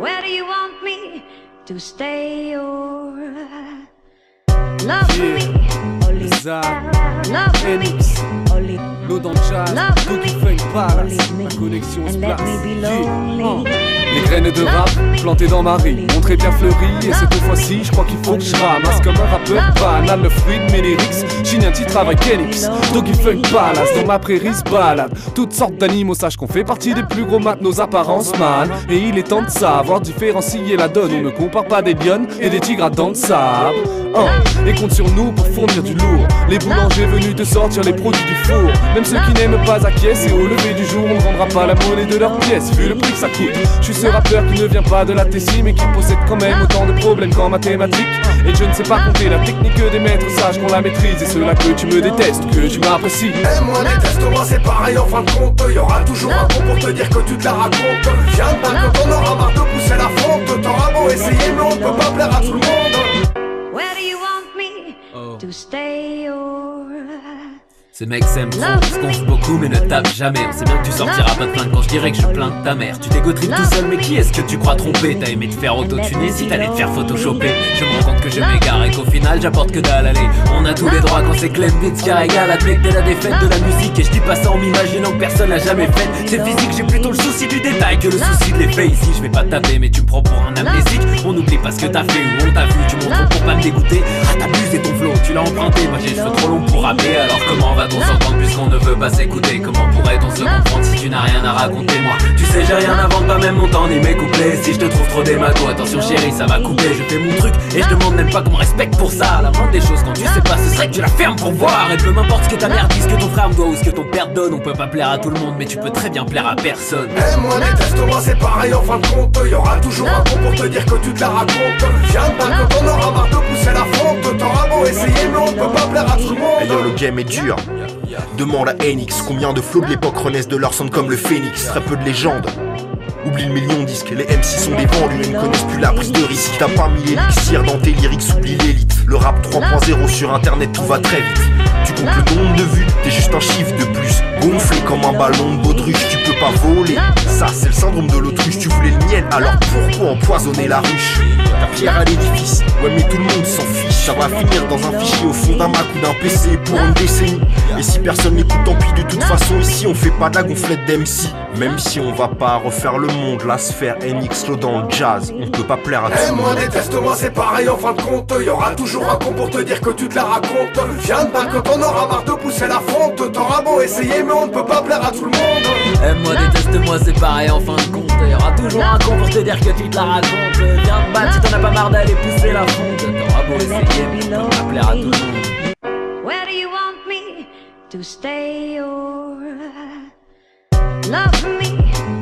Where do you want me to stay or love me? Love me. L'eau dans le jazz, Doggy Funk Palace, la connexion se place. Les graines de rap plantées dans ma rime ont très bien fleuri. Et cette fois-ci, je crois qu'il faut que je ramasse comme un rappeur banal le fruit de mes lyrics. Chine un titre avec Enix, Doggy Funk Palace. Dans ma prairie se balade toutes sortes d'animaux. Sache qu'on fait partie des plus gros maths, nos apparences man. Et il est temps de savoir différencier la donne. On ne compare pas des lionnes et des tigres à dents de sable. Et compte sur nous pour fournir du lourd. Les boulangers venus te sortir les produits du four. Même ceux qui n'aiment pas acquiescer au lever du jour, on ne rendra pas la monnaie de leurs pièces vu le prix que ça coûte. Je suis ce rappeur qui ne vient pas de la Tessie mais qui possède quand même autant de problèmes qu'en mathématiques. Et je ne sais pas compter la technique des maîtres, sache qu'on la maîtrise. Et cela que tu me détestes ou que tu m'apprécies. Aime-moi, déteste-moi, c'est pareil en fin de compte. Y'aura toujours un con pour te dire que tu te la racontes. Viens de quand on aura marre de pousser la fonte. T'auras beau essayer mais on ne peut pas plaire à tout le monde. Where do you want me to stay or Ces mecs s'aiment trop, se confient beaucoup mais ne tapent jamais. On sait bien que tu sortiras pas de plainte quand je dirais que je plains ta mère. Tu t'égotripes tout seul mais qui est-ce que tu crois tromper? T'as aimé te faire autotuner si t'allais te faire photoshopper. Je me rends compte que je m'égare et qu'au final j'apporte que dalle. Allez, on a tous les droits quand c'est Clem Beats qui régale. Admets que t'es la défaite de la musique et je dis pas ça en m'imaginant que personne l'a jamais fait. C'est physique, j'ai plutôt le souci du détail que le souci de l'effet. Ici je vais pas taper mais tu me prends pour un amnésique. On oublie pas ce que t'as fait ou on t'a vu. Tu montres pour pas me dégoûter. Ah t'abuses et ton flow, tu l'as emprunté. Moi j'ai les cheveux trop longs pour rapper. Alors comment va-t-on s'entendre puisqu'on ne veut pas s'écouter? Comment pourrait-on se comprendre si tu n'as rien à raconter? Moi tu sais j'ai rien à vendre, pas même mon temps ni mes couplets. Si je te trouve trop démago, attention chérie ça va couper. Je fais mon truc et je demande même pas qu'on me respecte pour ça. La moindre des choses quand tu sais pas ce serait que tu la fermes pour voir. Et peu m'importe ce que ta mère dit, ce que ton frère me doit ou ce que ton père te donne. On peut pas plaire à tout le monde mais tu peux très bien plaire à personne. Aime-moi, déteste-moi, c'est pareil en fin de compte. Y'aura toujours un con pour te dire que tu te la racontes. Viens de quand on aura marre de pousser la fonte. T'auras beau essayer mais on ne peut pas plaire à tout le monde. D'ailleurs le game est dur. Demande à Enix combien de flots de l'époque renaissent de leur sonde comme le phénix. Très peu de légendes. Oublie le million de disques, les MC sont des vendus, ils ne connaissent plus la prise de risque. Si t'as pas mis l'élixir dans tes lyrics, oublie l'élite. Le rap 3.0 sur internet, tout va très vite. Tu comptes le nombre de vues, t'es juste un chiffre de plus. Gonflé comme un ballon de baudruche, tu peux pas voler. Ça c'est le syndrome de l'autruche, tu voulais le miel, alors pourquoi empoisonner la ruche? Ta pierre à l'édifice, ouais mais tout le monde s'en fiche. Ça va finir dans un fichier au fond d'un Mac ou d'un PC pour une décennie. Et si personne n'écoute, tant pis, de toute façon ici on fait pas de la gonflette d'MC. Même si on va pas refaire le monde, la sphère NX Low dans le jazz, on peut pas plaire à tout le monde. Aime-moi, déteste-moi, c'est pareil en fin de compte. Y'aura toujours un con pour te dire que tu te la racontes. Viens de quand on aura marre de pousser la fonte. T'auras beau essayer mais on ne peut pas plaire à tout le monde. Aime-moi, déteste-moi, c'est pareil en fin de compte. Y'aura toujours un con pour te dire que tu te la racontes. Viens de battre si t'en as pas marre d'aller pousser la fonte. T'auras beau essayer mais tu peux pas plaire à tout le monde. where do you want me to stay or love me?